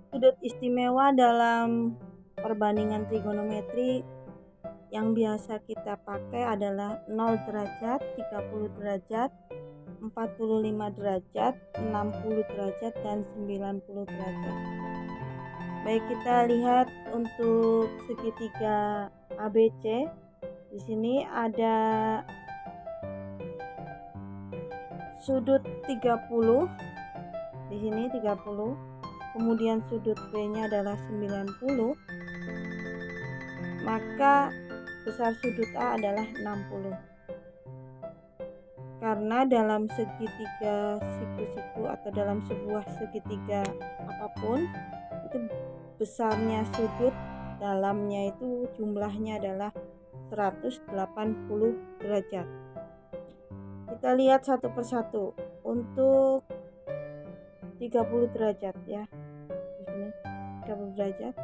Sudut istimewa dalam perbandingan trigonometri yang biasa kita pakai adalah 0 derajat, 30 derajat, 45 derajat, 60 derajat, dan 90 derajat. Baik, kita lihat untuk segitiga ABC. Di sini ada sudut 30, di sini 30. Kemudian sudut B-nya adalah 90, maka besar sudut A adalah 60. Karena dalam segitiga siku-siku atau dalam sebuah segitiga apapun, itu besarnya sudut dalamnya itu jumlahnya adalah 180 derajat. Kita lihat satu persatu. Untuk 30 derajat ya. Di sini 30 derajat.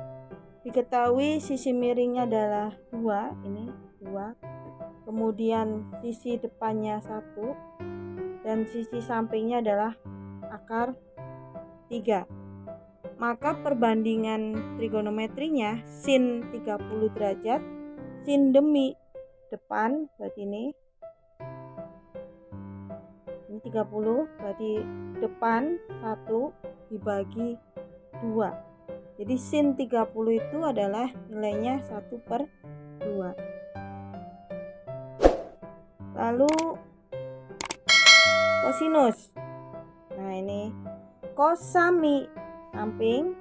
Diketahui sisi miringnya adalah 2, ini 2. Kemudian sisi depannya 1 dan sisi sampingnya adalah akar 3. Maka perbandingan trigonometrinya sin 30 derajat, sin demi depan berarti ini 30, berarti depan 1 dibagi 2. Jadi sin 30 itu adalah nilainya 1/2. Lalu kosinus. Nah, ini cos sami, samping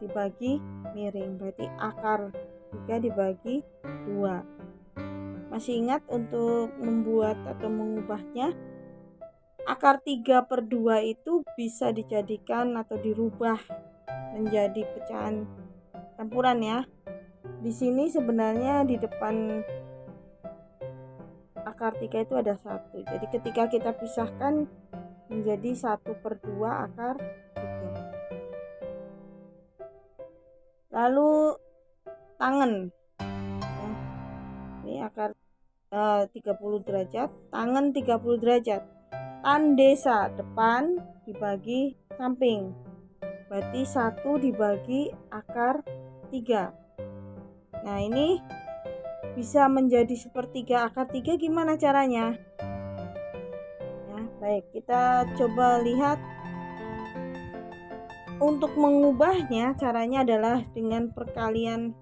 dibagi miring, berarti akar 3 dibagi 2. Masih ingat untuk membuat atau mengubahnya? Akar 3/2 itu bisa dijadikan atau dirubah menjadi pecahan campuran ya. Di sini sebenarnya di depan akar 3 itu ada 1. Jadi ketika kita pisahkan menjadi 1/2 akar 3. Lalu tangen. Ini akar 30 derajat, tangen 30 derajat. Tan desa, depan dibagi samping, berarti 1 dibagi akar 3. Nah, ini bisa menjadi sepertiga akar 3. Gimana caranya? Ya, baik, kita coba lihat. Untuk mengubahnya caranya adalah dengan perkalian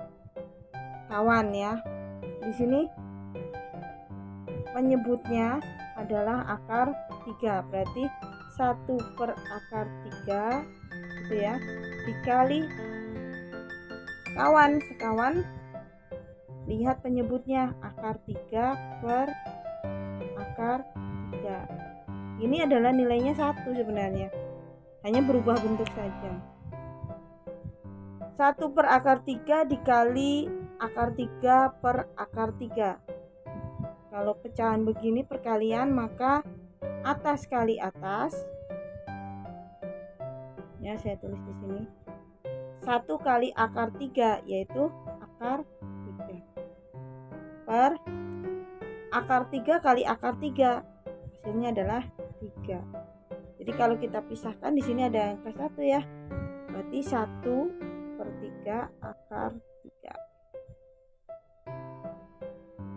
kawan ya. Di sini penyebutnya adalah akar 3, berarti 1 per akar 3 gitu ya, dikali sekawan. Lihat penyebutnya akar 3 per akar 3. Ini adalah nilainya 1 sebenarnya, hanya berubah bentuk saja. 1 per akar 3 dikali akar 3 per akar 3. Kalau pecahan begini perkalian, maka atas kali atas. Ya, saya tulis di sini. 1 kali akar 3 yaitu akar 3 per akar 3 kali akar 3. Hasilnya adalah 3. Jadi kalau kita pisahkan di sini ada angka 1 ya. Berarti 1/3 akar 3.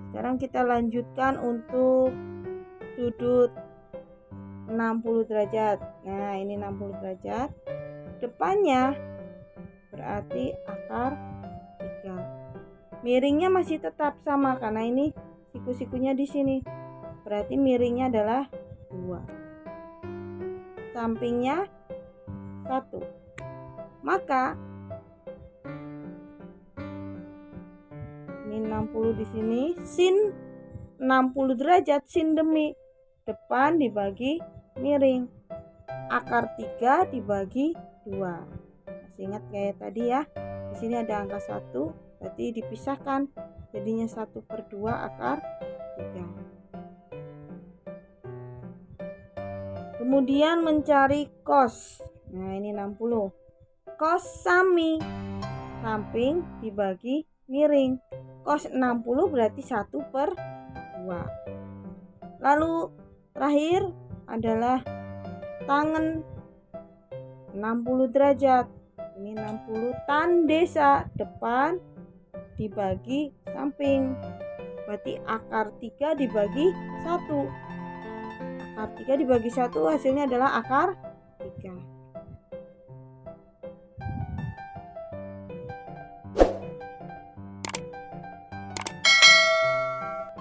Sekarang kita lanjutkan untuk sudut 60 derajat. Nah, ini 60 derajat. Depannya berarti akar 3. Miringnya masih tetap sama karena ini siku-sikunya di sini. Berarti miringnya adalah 2. Sampingnya 1. Maka ini 60 di sini, sin 60 derajat, sin demi depan dibagi miring, akar 3 dibagi 2. Masih ingat kayak tadi ya. Di sini ada angka 1, berarti dipisahkan jadinya 1/2 akar 3. Kemudian mencari cos. Nah, ini 60. Cos sami, samping dibagi miring. Cos 60 berarti 1/2. Lalu terakhir adalah tangen 60 derajat. Ini 60 tan desa, depan dibagi samping. Berarti akar 3 dibagi 1. Akar 3 dibagi 1 hasilnya adalah akar 3.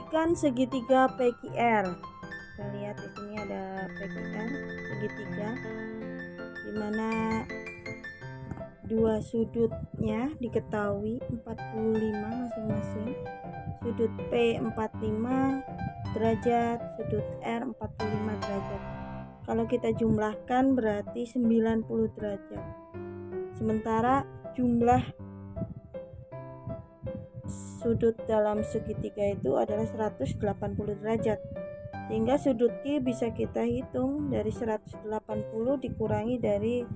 Ikan segitiga PQR. Kita lihat di sini ada PQR segitiga, di mana dua sudutnya diketahui 45 masing-masing. Sudut P 45 derajat, sudut R 45 derajat. Kalau kita jumlahkan berarti 90 derajat. Sementara jumlah sudut dalam segitiga itu adalah 180 derajat. Sehingga sudut Q bisa kita hitung dari 180 dikurangi dari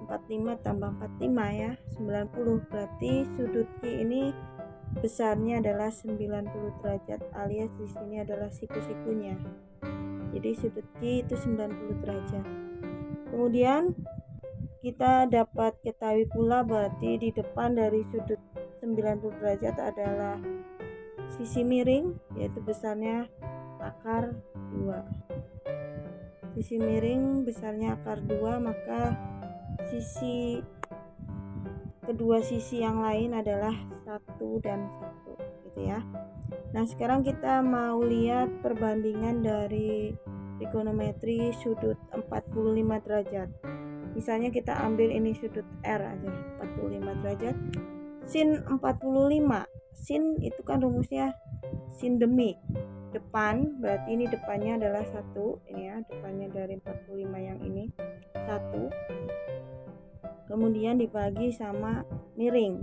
45 tambah 45 ya, 90. Berarti sudut Q ini besarnya adalah 90 derajat, alias di sini adalah siku-sikunya. Jadi sudut Q itu 90 derajat. Kemudian kita dapat ketahui pula berarti di depan dari sudut 90 derajat adalah sisi miring, yaitu besarnya akar 2. Sisi miring besarnya akar 2, maka kedua sisi yang lain adalah 1 dan 1 gitu ya. Nah, sekarang kita mau lihat perbandingan dari trigonometri sudut 45 derajat. Misalnya kita ambil ini sudut R aja, 45 derajat. Sin 45. Sin itu kan rumusnya sin demi depan, berarti ini depannya adalah 1, ini ya, depannya dari 45 yang ini 1. Kemudian dibagi sama miring.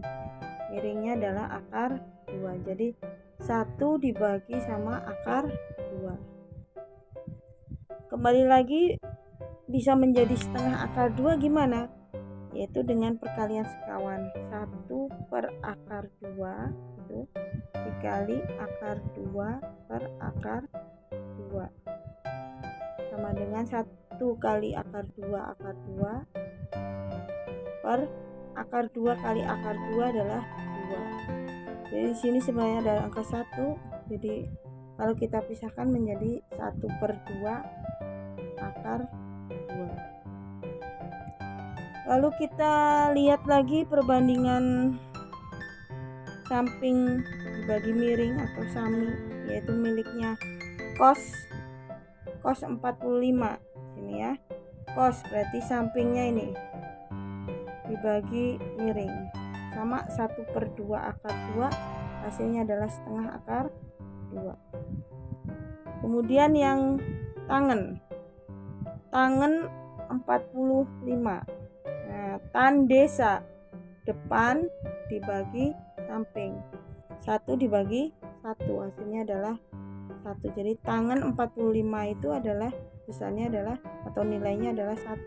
Miringnya adalah akar 2. Jadi 1 dibagi sama akar 2. Kembali lagi bisa menjadi setengah akar 2 gimana? Yaitu dengan perkalian sekawan. 1 per akar 2 itu dikali akar 2 per akar 2 sama dengan 1 kali akar 2 per akar 2 kali akar 2 adalah 2. Jadi di sini sebenarnya ada angka 1. Jadi kalau kita pisahkan menjadi 1 per 2 akar 2. Lalu kita lihat lagi perbandingan samping dibagi miring atau sami, yaitu miliknya cos 45 sini ya. Cos berarti sampingnya ini dibagi miring sama 1 per 2 akar 2, hasilnya adalah setengah akar 2. Kemudian yang tangen 45. Nah, tan desa depan dibagi samping, 1 dibagi 1, hasilnya adalah 1. Jadi tangan 45 itu adalah besarnya adalah atau nilainya adalah 1.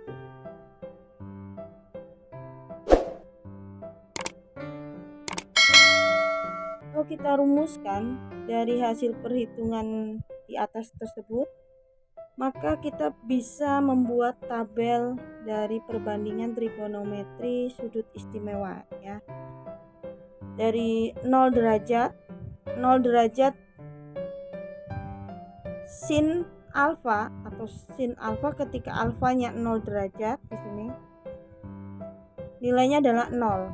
Kalau kita rumuskan dari hasil perhitungan di atas tersebut, maka kita bisa membuat tabel dari perbandingan trigonometri sudut istimewa ya. Dari 0 derajat sin alfa atau sin alfa ketika alfanya 0 derajat di sini nilainya adalah 0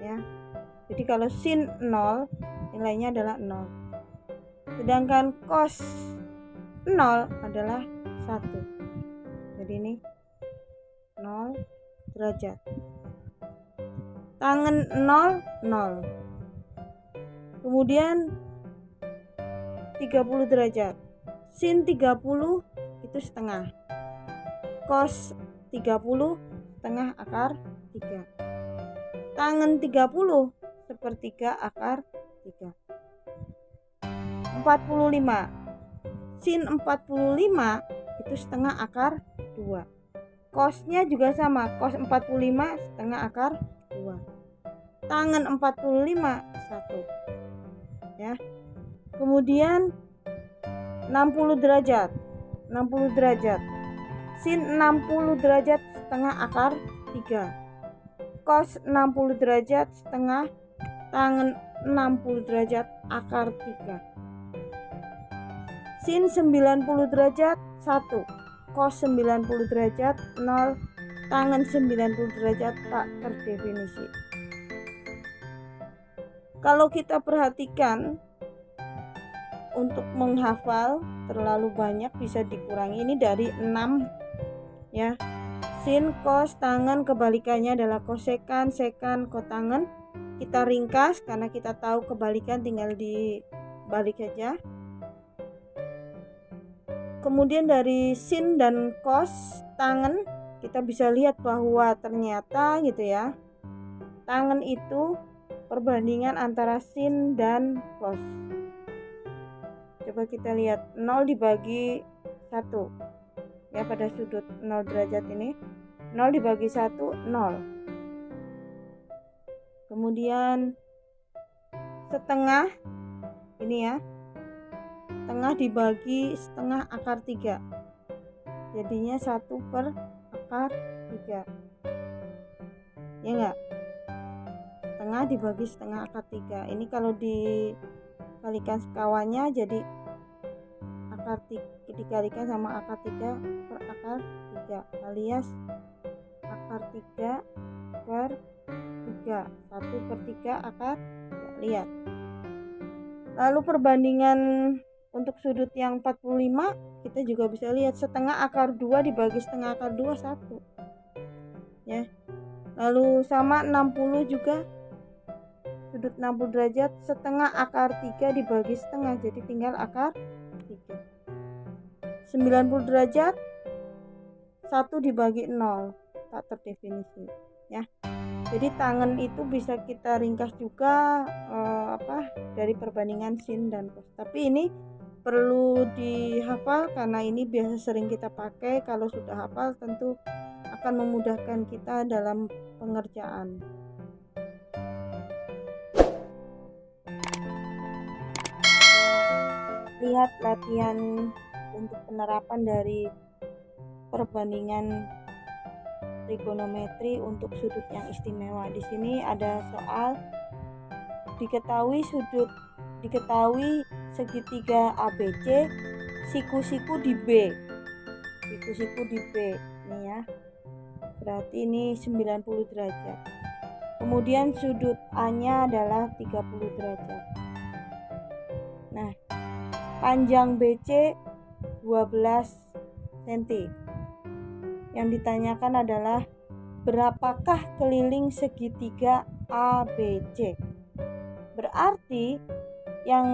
ya. Jadi kalau sin 0 nilainya adalah 0. Sedangkan cos 0 adalah 1. Jadi ini 0 derajat. Tangen 0, 0. Kemudian 30 derajat. Sin 30 itu setengah. Cos 30 setengah akar 3. Tangen 30 sepertiga akar 3. 45. Sin 45 itu setengah akar 2. Cosnya juga sama, cos 45 setengah akar 2. Tangen 45 1 ya. Kemudian 60 derajat. sin 60 derajat setengah akar 3, cos 60 derajat setengah tangen 60 derajat akar 3, sin 90 derajat 1, cos 90 derajat 0, tangen 90 derajat tak terdefinisi. Kalau kita perhatikan, untuk menghafal terlalu banyak bisa dikurangi, ini dari 6 ya. Sin, cos, tangen kebalikannya adalah kosekan, sekan, kotangen. Kita ringkas karena kita tahu kebalikan, tinggal dibalik aja. Kemudian dari sin dan cos tangen kita bisa lihat bahwa ternyata gitu ya, tangen itu perbandingan antara sin dan cos. Coba kita lihat 0 dibagi 1 ya, pada sudut 0 derajat ini 0 dibagi 1 0. Kemudian setengah ini ya, setengah dibagi setengah akar 3, jadinya 1 per akar 3 ya enggak, setengah dibagi setengah akar 3. Ini kalau dikalikan sekawannya jadi akar 3 dikalikan sama akar 3 per akar 3 alias akar 3 per 3, 1 per 3 akar 3. Lihat. Lalu perbandingan untuk sudut yang 45 kita juga bisa lihat, setengah akar 2 dibagi setengah akar 2 1 ya. Lalu sama 60 juga, sudut 60 derajat setengah akar 3 dibagi setengah, jadi tinggal akar 3. 90 derajat 1 dibagi 0 tak terdefinisi ya. Jadi tangen itu bisa kita ringkas juga dari perbandingan sin dan cos. Tapi ini perlu dihafal karena ini biasa sering kita pakai. Kalau sudah hafal tentu akan memudahkan kita dalam pengerjaan. Lihat latihan untuk penerapan dari perbandingan trigonometri untuk sudut yang istimewa. Di sini ada soal diketahui segitiga ABC, siku-siku di B. Siku-siku di B ini ya. Berarti ini 90 derajat. Kemudian sudut A-nya adalah 30 derajat. Nah, panjang BC 12 cm. Yang ditanyakan adalah berapakah keliling segitiga ABC. Berarti yang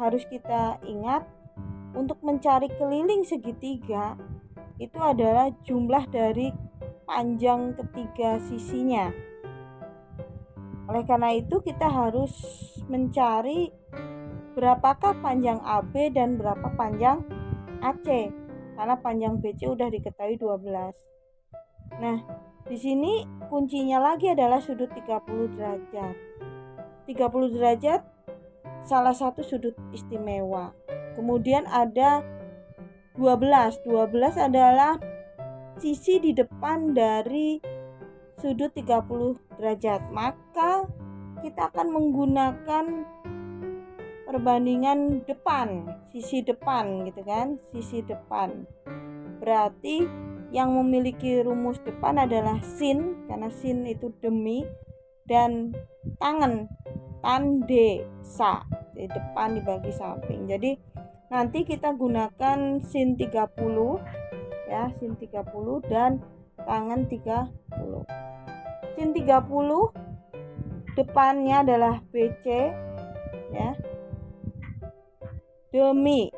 harus kita ingat untuk mencari keliling segitiga itu adalah jumlah dari panjang ketiga sisinya. Oleh karena itu kita harus mencari berapakah panjang AB dan berapa panjang AC. Karena panjang BC udah diketahui 12. Nah, di sini kuncinya lagi adalah sudut 30 derajat. 30 derajat salah satu sudut istimewa. Kemudian ada 12. 12 adalah sisi di depan dari sudut 30 derajat. Maka kita akan menggunakan perbandingan depan, sisi depan gitu kan, sisi depan. Berarti yang memiliki rumus depan adalah sin, karena sin itu demi, dan tangen, tande, sa, di depan dibagi samping. Jadi nanti kita gunakan sin 30 ya, sin 30 dan tangen 30. Sin 30 depannya adalah BC ya. Demi,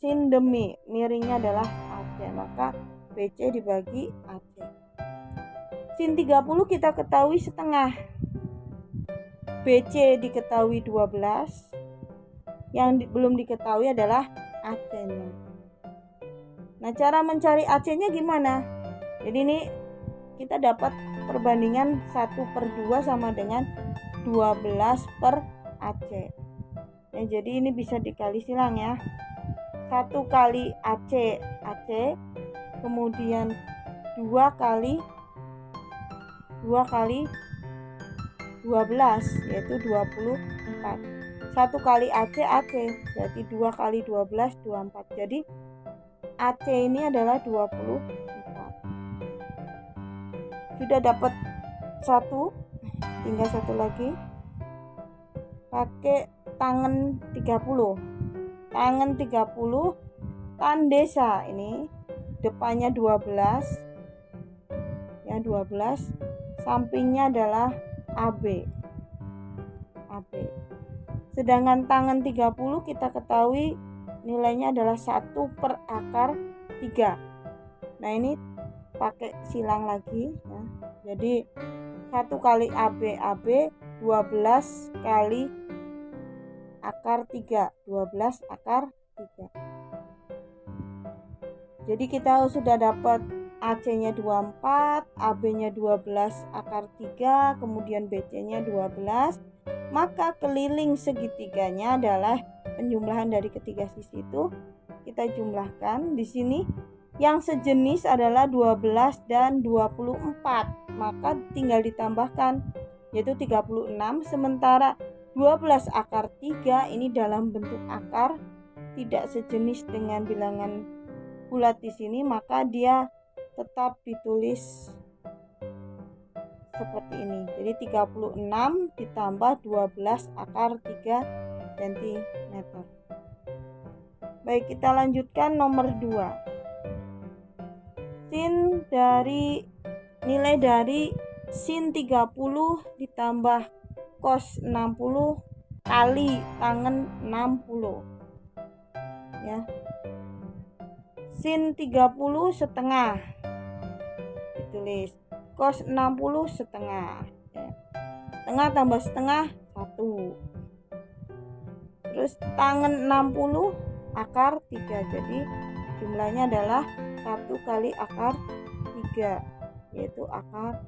sin demi, miringnya adalah AC, maka BC dibagi AC. Sin 30 kita ketahui setengah, BC diketahui 12, yang belum diketahui adalah AC-nya. Nah, cara mencari AC-nya gimana? Jadi ini kita dapat perbandingan 1/2 sama dengan 12 per AC. Ya, jadi ini bisa dikali silang ya. 1 kali AC kemudian 2 kali 12 yaitu 24. 1 kali AC berarti 2 kali 12 24. Jadi AC ini adalah 24. Sudah dapat satu, tinggal satu lagi. Pakai tangan 30. Tangan 30 tandesa, ini depannya 12 ya, 12, sampingnya adalah AB. Sedangkan tangan 30 kita ketahui nilainya adalah 1 per akar 3. Nah, ini pakai silang lagi ya. Jadi 1 kali AB 12 kali akar 3, 12 akar 3. Jadi kita sudah dapat AC-nya 24, AB-nya 12 akar 3, kemudian BC-nya 12. Maka keliling segitiganya adalah penjumlahan dari ketiga sisi itu kita jumlahkan. Di sini yang sejenis adalah 12 dan 24, maka tinggal ditambahkan yaitu 36. Sementara 12 akar 3 ini dalam bentuk akar, tidak sejenis dengan bilangan bulat di sini, maka dia tetap ditulis seperti ini. Jadi 36 ditambah 12 akar 3 cm. Baik, kita lanjutkan nomor 2. Nilai dari sin 30 ditambah cos 60 kali tangen 60 ya. Sin 30 setengah ditulis, cos 60 setengah ya. Setengah tambah setengah 1. Terus tangen 60 akar 3, jadi jumlahnya adalah 1 kali akar 3 yaitu akar